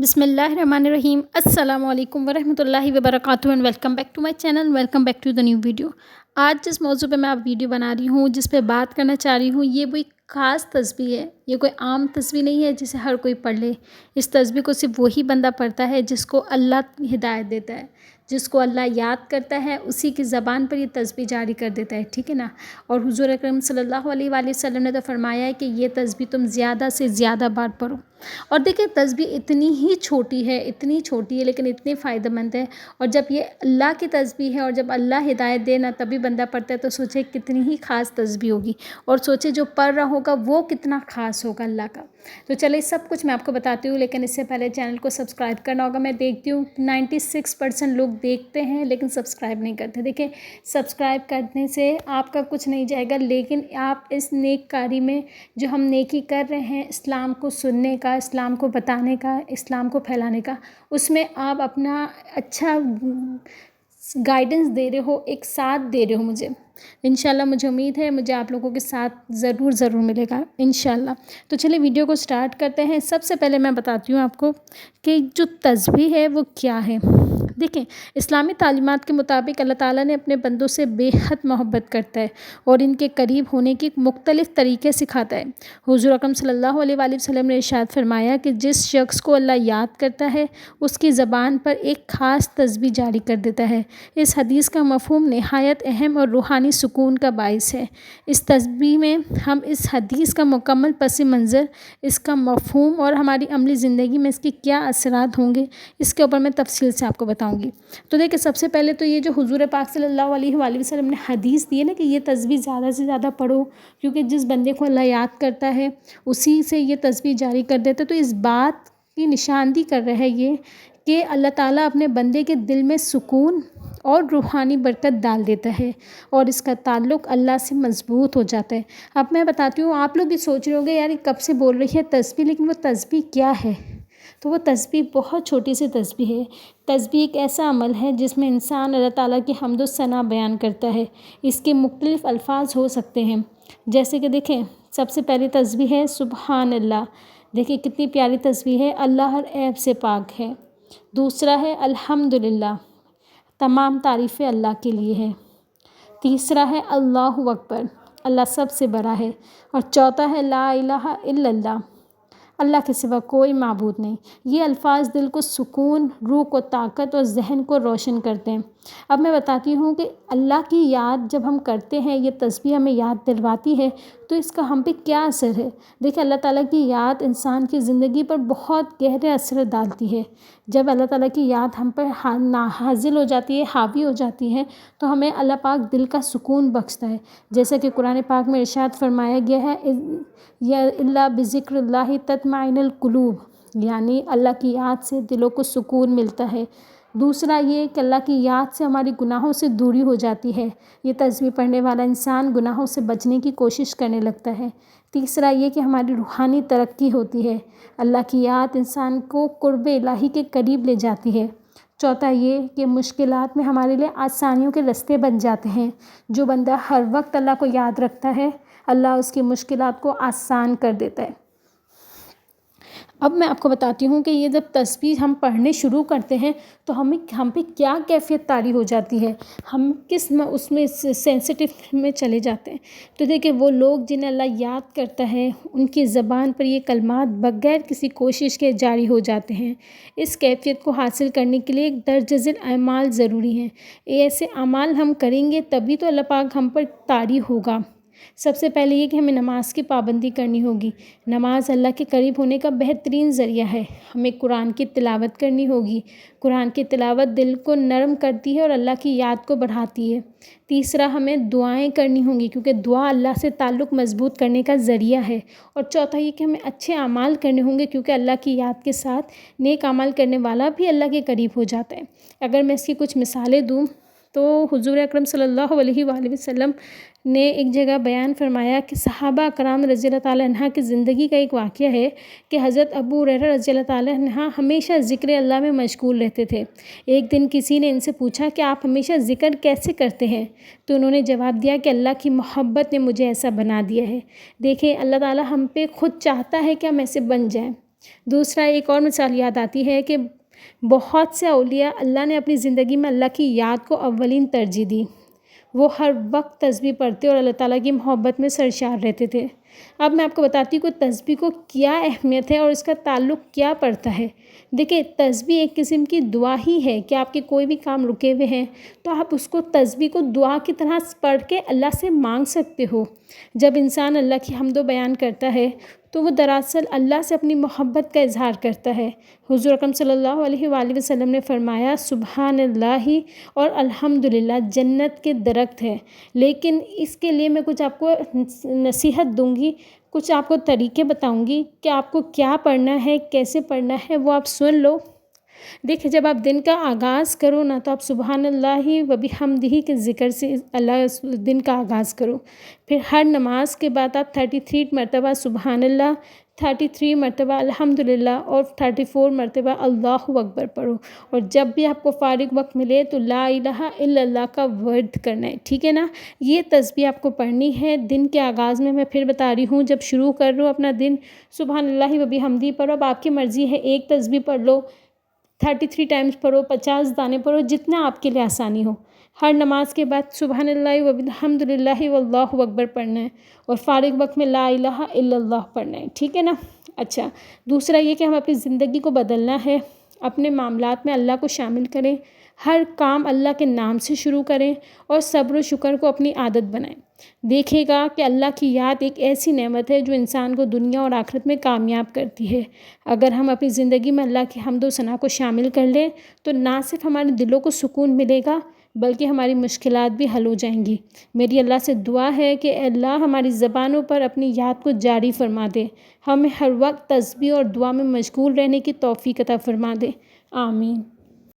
बिस्मिल्लाहिर्रहमानिर्रहीम अस्सलाम वालेकुम वरहमतुल्लाहि वबरकातुहू and welcome back to my channel. Welcome back to the new video. आज जिस मौजू पे मैं आप वीडियो बना रही हूँ, जिस पे बात करना चाह रही हूँ, ये कोई ख़ास तस्बीह है। ये कोई आम तस्बीह नहीं है जिसे हर कोई पढ़ ले। इस तस्बीह को सिर्फ वही बंदा पढ़ता है जिसको अल्लाह हिदायत देता है, जिसको अल्लाह याद करता है, उसी की ज़बान पर ये तस्बीह जारी कर देता है, ठीक है ना। और हुज़ूर अकरम सल्लल्लाहु अलैहि वसल्लम ने तो फरमाया है कि ये तस्बीह तुम ज़्यादा से ज़्यादा बार पढ़ो। और देखिए तस्बीह इतनी ही छोटी है, इतनी छोटी है, लेकिन इतनी फ़ायदेमंद है। और जब ये अल्लाह की तस्बीह है और जब अल्लाह हिदायत दे ना तभी बंदा पढ़ता है, तो सोचे कितनी ही ख़ास तस्बीह होगी, और सोचे जो पढ़ रहा होगा वो कितना ख़ास होगा अल्लाह का। तो चलिए सब कुछ मैं आपको बताती हूँ, लेकिन इससे पहले चैनल को सब्सक्राइब करना होगा। मैं देखती हूँ 96% लोग देखते हैं लेकिन सब्सक्राइब नहीं करते। देखिए सब्सक्राइब करने से आपका कुछ नहीं जाएगा, लेकिन आप इस नेक कार्य में जो हम नेकी कर रहे हैं, इस्लाम को सुनने का, इस्लाम को बताने का, इस्लाम को फैलाने का, उसमें आप अपना अच्छा गाइडेंस दे रहे हो, एक साथ दे रहे हो मुझे। इंशाल्लाह मुझे उम्मीद है मुझे आप लोगों के साथ ज़रूर मिलेगा इंशाल्लाह। तो चलिए वीडियो को स्टार्ट करते हैं। सबसे पहले मैं बताती हूँ आपको कि जो तस्बीह है वो क्या है। देखें, इस्लामी तालीमात के मुताबिक अल्लाह ताला ने अपने बंदों से बेहद मोहब्बत करता है और इनके करीब होने की मुख्तलिफ़ तरीक़े सिखाता है। हुज़ूर अकरम सल्लल्लाहु अलैहि वसल्लम ने इरशाद फरमाया कि जिस शख्स को अल्लाह याद करता है उसकी ज़बान पर एक ख़ास तस्बीह जारी कर देता है। इस हदीस का मफ़हूम नहायत अहम और रूहानी सुकून का बाइस है। इस तस्बीह में हम इस हदीस का मुकम्मल पस मंज़र, इसका मफ़हूम और हमारी अमली ज़िंदगी में इसके क्या असरात होंगे, इसके ऊपर मैं तफसील से आपको बताऊंगी। तो देखिए सबसे पहले तो ये जो हुज़ूर पाक सल्लल्लाहु अलैहि वसल्लम ने हदीस दी है ना कि ये तस्बीह ज़्यादा से ज़्यादा पढ़ो, क्योंकि जिस बंदे को अल्लाह याद करता है उसी से ये तस्बीह जारी कर देता है। तो इस बात की निशानदी कर रहा है ये कि अल्लाह ताला अपने बंदे के दिल में सुकून और रूहानी बरकत डाल देता है और इसका ताल्लुक़ अल्लाह से मज़बूत हो जाता है। अब मैं बताती हूँ, आप लोग भी सोच रहे होंगे यार ये कब से बोल रही है तस्बीह, लेकिन वो तस्बीह क्या है। तो वो तस्बीह बहुत छोटी सी तस्बीह है। तस्बीह एक ऐसा अमल है जिसमें इंसान अल्लाह ताला की हम्द व सना बयान करता है। इसके मुख्तलिफ़ अल्फाज हो सकते हैं, जैसे कि देखें सबसे पहली तस्बीह है सुबहान अल्लाह। देखिए कितनी प्यारी तस्बीह है, अल्लाह हर ऐब से पाक है। दूसरा है अल्हम्दुलिल्लाह, तमाम तारीफ़ें अल्लाह के लिए है। तीसरा है अल्लाहु अकबर, अल्लाह सबसे बड़ा है। और चौथा है ला इलाहा इल्लल्लाह, अल्लाह के सिवा कोई माबूद नहीं। ये अल्फाज दिल को सुकून, रूह को ताकत और जहन को रोशन करते हैं। अब मैं बताती हूँ कि अल्लाह की याद जब हम करते हैं, ये तस्बीह हमें याद दिलवाती है, तो इसका हम पे क्या असर है। देखिए अल्लाह ताला की याद इंसान की ज़िंदगी पर बहुत गहरे असर डालती है। जब अल्लाह ताला की याद हम पर हाज़िल हो जाती है, हावी हो जाती है, तो हमें अल्लाह पाक दिल का सुकून बख्शता है। जैसा कि कुरान पाक में इरशाद फरमाया गया है, या इल्ला बिज़िक्रिल्लाहि तत्मइनुल कुलूब, यानी अल्लाह की याद से दिलों को सुकून मिलता है। दूसरा ये कि अल्लाह की याद से हमारी गुनाहों से दूरी हो जाती है। ये तस्बीह पढ़ने वाला इंसान गुनाहों से बचने की कोशिश करने लगता है। तीसरा ये कि हमारी रूहानी तरक्की होती है। अल्लाह की याद इंसान को कुर्ब इलाही के करीब ले जाती है। चौथा ये कि मुश्किलात में हमारे लिए आसानियों के रास्ते बन जाते हैं। जो बंदा हर वक्त अल्लाह को याद रखता है, अल्लाह उसकी मुश्किलात को आसान कर देता है। अब मैं आपको बताती हूँ कि ये जब तस्बीह हम पढ़ने शुरू करते हैं तो हम पे क्या कैफ़ियत तारी हो जाती है, हम किस उसमें सेंसिटिव में चले जाते हैं। तो देखिए वो लोग जिन्हें अल्लाह याद करता है, उनकी ज़बान पर ये कलमात बग़ैर किसी कोशिश के जारी हो जाते हैं। इस कैफ़ियत को हासिल करने के लिए एक दरजज़िल अमाल ज़रूरी हैं। ऐसे अमाल हम करेंगे तभी तो अल्लाह पाक हम पर तारी होगा। सबसे पहले ये कि हमें नमाज़ की पाबंदी करनी होगी। नमाज अल्लाह के करीब होने का बेहतरीन ज़रिया है। हमें कुरान की तिलावत करनी होगी। कुरान की तिलावत दिल को नरम करती है और अल्लाह की याद को बढ़ाती है। तीसरा हमें दुआएं करनी होंगी, क्योंकि दुआ अल्लाह से ताल्लुक़ मज़बूत करने का ज़रिया है। और चौथा ये कि हमें अच्छे अमाल करने होंगे, क्योंकि अल्लाह की याद के साथ नेक अमाल करने वाला भी अल्लाह के करीब हो जाता है। अगर मैं इसकी कुछ मिसालें दूँ तो हुज़ूर अकरम सल्लल्लाहु अलैहि वसल्लम ने एक जगह बयान फरमाया कि सहाबा कराम रज़ियल्लाहु ताला अन्हा की ज़िंदगी का एक वाक़या है कि हज़रत अबू हुरैरा रज़ियल्लाहु ताला अन्हा हमेशा ज़िक्र अल्लाह में मशगूल रहते थे। एक दिन किसी ने इनसे पूछा कि आप हमेशा ज़िक्र कैसे करते हैं, तो उन्होंने जवाब दिया कि अल्लाह की मोहब्बत ने मुझे ऐसा बना दिया है। देखिए अल्लाह ताला हम पे ख़ुद चाहता है कि हम ऐसे बन जाएँ। دوسرا ایک اور مثال یاد آتی ہے کہ بہت سے اولیاء اللہ نے اپنی زندگی میں اللہ کی یاد کو اولین ترجیح دی۔ وہ ہر وقت تسبیح پڑھتے اور اللہ تعالیٰ کی محبت میں سرشار رہتے تھے۔ اب میں آپ کو بتاتی ہوں کہ تسبیح کو کیا اہمیت ہے اور اس کا تعلق کیا پڑتا ہے۔ دیکھیں، تسبیح ایک قسم کی دعا ہی ہے کہ آپ کے کوئی بھی کام رکے ہوئے ہیں تو آپ اس کو تسبیح کو دعا کی طرح پڑھ کے اللہ سے مانگ سکتے ہو۔ جب انسان اللہ کی حمد و بیان کرتا ہے تو وہ دراصل اللہ سے اپنی محبت کا اظہار کرتا ہے۔ حضور اکرم صلی اللہ علیہ وآلہ وسلم نے فرمایا، سبحان اللہ اور الحمدللہ جنت کے درخت ہے، لیکن اس کے لیے میں کچھ آپ کو نصیحت دوں گی، کچھ آپ کو طریقے بتاؤں گی کہ آپ کو کیا پڑھنا ہے، کیسے پڑھنا ہے، وہ آپ سن لو۔ دیکھیں، جب آپ دن کا آغاز کرو نا تو آپ سبحان اللہ و بحمدہ کے ذکر سے اللہ دن کا آغاز کرو۔ پھر ہر نماز کے بعد آپ 33 مرتبہ سبحان اللہ، 33 مرتبہ الحمدللہ اور 34 مرتبہ اللہ اکبر پڑھو، اور جب بھی آپ کو فارغ وقت ملے تو لا الہ الا اللہ کا ورد کرنا ہے، ٹھیک ہے نا؟ یہ تسبیح آپ کو پڑھنی ہے دن کے آغاز میں پھر بتا رہی ہوں، جب شروع کر رہے ہو اپنا دن سبحان اللہ و بحمدہ پڑھو۔ اب آپ کی مرضی ہے، ایک تسبیح پڑھ لو، 33 ٹائمز پڑھو، 50 دانے پڑھو، جتنا آپ کے لیے آسانی ہو۔ ہر نماز کے بعد سبحان اللہ و الحمدللہ واللہ اکبر پڑھنا ہے، اور فارغ وقت میں لا الہ الا اللہ پڑھنا ہے، ٹھیک ہے نا؟ اچھا، دوسرا یہ کہ ہم اپنی زندگی کو بدلنا ہے، اپنے معاملات میں اللہ کو شامل کریں، ہر کام اللہ کے نام سے شروع کریں، اور صبر و شکر کو اپنی عادت بنائیں۔ دیکھے گا کہ اللہ کی یاد ایک ایسی نعمت ہے جو انسان کو دنیا اور آخرت میں کامیاب کرتی ہے۔ اگر ہم اپنی زندگی میں اللہ کی حمد و ثنا کو شامل کر لیں تو نہ صرف ہمارے دلوں کو سکون ملے گا بلکہ ہماری مشکلات بھی حل ہو جائیں گی۔ میری اللہ سے دعا ہے کہ اے اللہ ہماری زبانوں پر اپنی یاد کو جاری فرما دے، ہمیں ہر وقت تسبیح اور دعا میں مشغول رہنے کی توفیق عطا فرما دے، آمین۔